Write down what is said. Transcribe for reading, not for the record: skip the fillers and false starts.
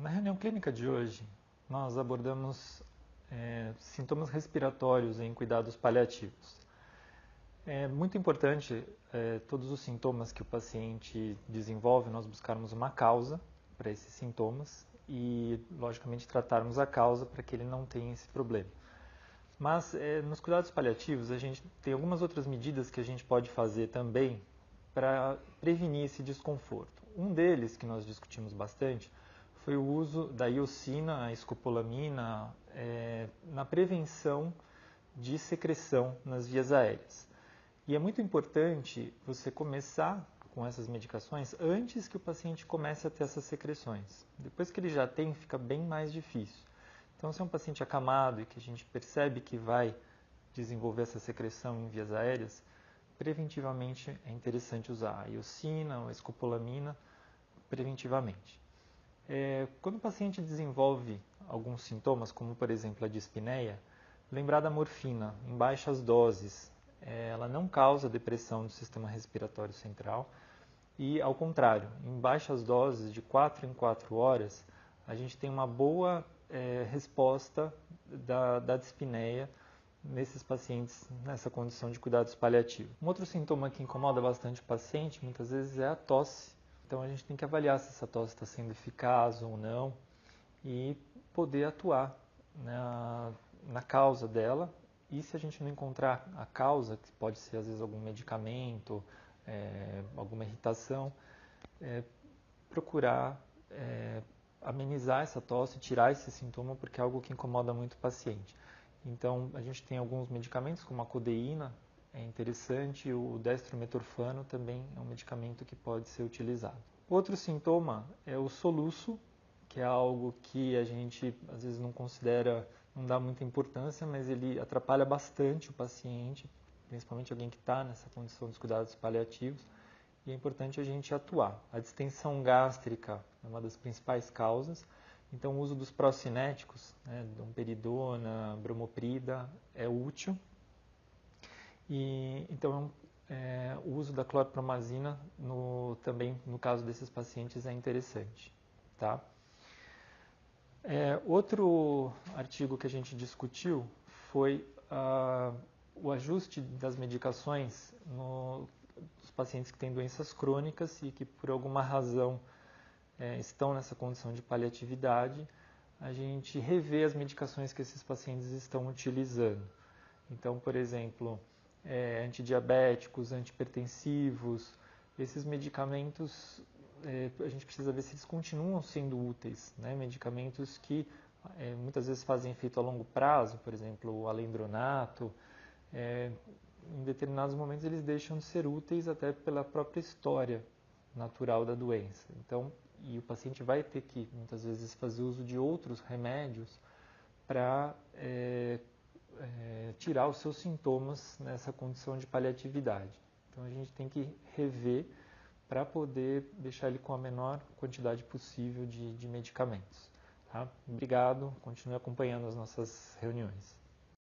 Na reunião clínica de hoje, nós abordamos sintomas respiratórios em cuidados paliativos. É muito importante todos os sintomas que o paciente desenvolve, nós buscarmos uma causa para esses sintomas e, logicamente, tratarmos a causa para que ele não tenha esse problema. Mas nos cuidados paliativos, a gente tem algumas outras medidas que a gente pode fazer também para prevenir esse desconforto. Um deles, que nós discutimos bastante, foi o uso da iosina, a escopolamina, na prevenção de secreção nas vias aéreas. E é muito importante você começar com essas medicações antes que o paciente comece a ter essas secreções. Depois que ele já tem, fica bem mais difícil. Então, se é um paciente acamado e que a gente percebe que vai desenvolver essa secreção em vias aéreas, preventivamente é interessante usar a iosina ou a escopolamina preventivamente. Quando o paciente desenvolve alguns sintomas, como por exemplo a dispneia, lembrar da morfina em baixas doses. Ela não causa depressão do sistema respiratório central e, ao contrário, em baixas doses, de 4 em 4 horas, a gente tem uma boa resposta da dispneia nesses pacientes nessa condição de cuidados paliativos. Um outro sintoma que incomoda bastante o paciente, muitas vezes, é a tosse. Então a gente tem que avaliar se essa tosse está sendo eficaz ou não e poder atuar na causa dela. E se a gente não encontrar a causa, que pode ser às vezes algum medicamento, alguma irritação, procurar amenizar essa tosse, tirar esse sintoma, porque é algo que incomoda muito o paciente. Então a gente tem alguns medicamentos, como a codeína, é interessante, o dextrometorfano também é um medicamento que pode ser utilizado. Outro sintoma é o soluço, que é algo que a gente às vezes não considera, não dá muita importância, mas ele atrapalha bastante o paciente, principalmente alguém que está nessa condição dos cuidados paliativos, e é importante a gente atuar. A distensão gástrica é uma das principais causas, então o uso dos procinéticos, domperidona, bromoprida, é útil. E então o uso da clorpromazina também no caso desses pacientes é interessante, tá? Outro artigo que a gente discutiu foi o ajuste das medicações nos pacientes que têm doenças crônicas e que por alguma razão estão nessa condição de paliatividade, a gente rever as medicações que esses pacientes estão utilizando. Então, por exemplo, antidiabéticos, antihipertensivos, esses medicamentos a gente precisa ver se eles continuam sendo úteis, né? Medicamentos que muitas vezes fazem efeito a longo prazo, por exemplo, o alendronato, em determinados momentos eles deixam de ser úteis até pela própria história natural da doença. Então, e o paciente vai ter que muitas vezes fazer uso de outros remédios para tirar os seus sintomas nessa condição de paliatividade. Então a gente tem que rever para poder deixar ele com a menor quantidade possível de medicamentos. Tá? Obrigado, continue acompanhando as nossas reuniões.